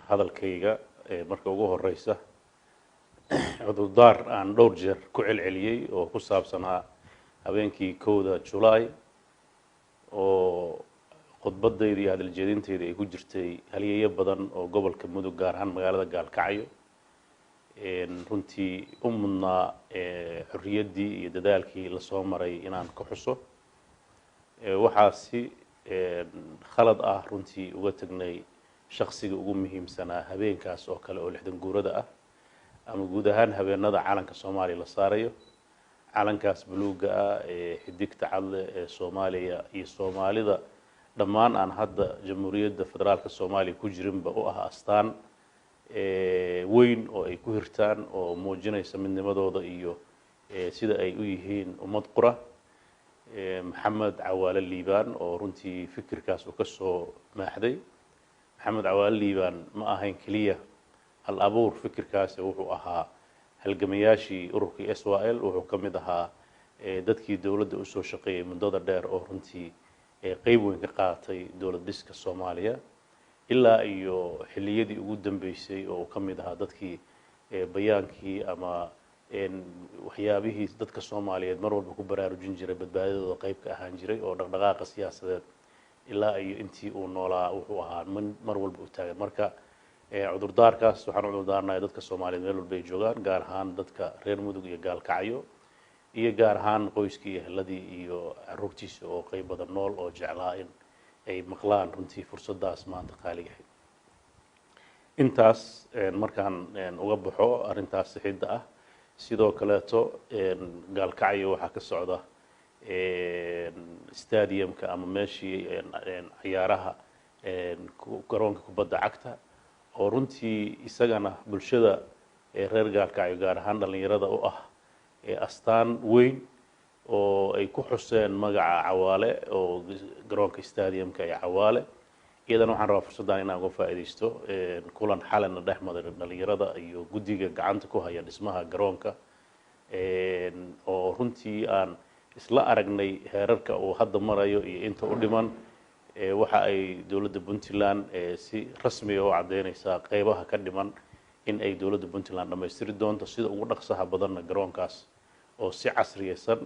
hadalkayga marka ugu horeysa cudurdaar aan dhowr jeer ku celceliyay oo ku saabsanaa habeenkii 1 July oo khudbadayda iyo hadal jeedinteeda ay ku jirtay haliyeeyo badan oo gobolka Mudug gaar ahaan magaalada Gaalkacyo runtii u mudnaa xorriyaddii iyo dadaalkii la soo maray inaan ka xuso waxaasi khalad ah runtii uga tagnay shakhsiga ugu muhiimsanaa habeenkaas oo kale oo 60 guurada ah ama guud ahaan habeenada calanka Soomaaliya la saarayo calankaas buluuga ah xidigta cad ee Soomaaliya iyo Soomaalida dhammaan aan hadda Jamhuuriyadda Federaalka Soomaaliya ku jirinba oo ah astaan weyn oo ay ku hirtaan oo muujinaysa midnimadooda iyo sida ay u yihiin ummad qura maxamed cawaale liibaan oo runtii fikirkaas uu ka soo maaxday maxamed cawaale liibaan ma ahayn kaliya hal abuur fikirkaas wuxuu ahaa halgamayaashii ururkii SYL wuxuu ka mid ahaa dadkii dawladda u soo shaqeeyay muddada dheer oo runtii qayb weyn ka qaatay dawlad dhiska Soomaaliya ilaa iyo xilliyadii ugu dambeysay oo ka mid ahaa dadkii bayaankii ama waxyaabihii dadka Soomaaliyeed mar walba ku baraarujin jiray badbaadadooda qayb ka ahaan jiray oo dhaqdhaqaaqa siyaasadeed ilaa iyo intii uu noolaa wuxuu ahaa mar walba u taagan marka cudurdaarkaas waxaan cudurdaarnaa dadka Soomaaliyeed meel walba ay joogaan gaar ahaan dadka reer Mudug iyo Gaalkacyo iyo gaar ahaan qoyskii iyo eheladii iyo carruurtiisa oo qayb badan nool oo jeclaa in ay maqlaan runtii fursadaas maanta qaaliga ah intaas markaan uga baxo arintaas xidda ah sidoo kaleeto Gaalkacyo waxa ka socda stadiumka ama meeshii ciyaaraha garoonka kubadda cagta oo runtii isagana bulshada reer Gaalkacyo gaar ahaan dhalinyarada u ah astaan weyn oo ay ku xuseen magaca Cawaale oo garoonka stadiumka ee Cawaale iyadana waxaan rabaa fursaddan inaan uga faa'iideysto kulan xalana dhexmaray dhalinyarada iyo guddiga gacanta ku haya dhismaha garoonka oo runtii aan isla aragnay heerarka uu hadda marayo iyo inta u dhiman waxa ay dawladda Puntland si rasmi ah u cadeynaysaa qaybaha ka dhiman in ay dawladda Puntland dhameystiri doonto sida ugu dhaqsaha badanna garoonkaas oo si casriyeysan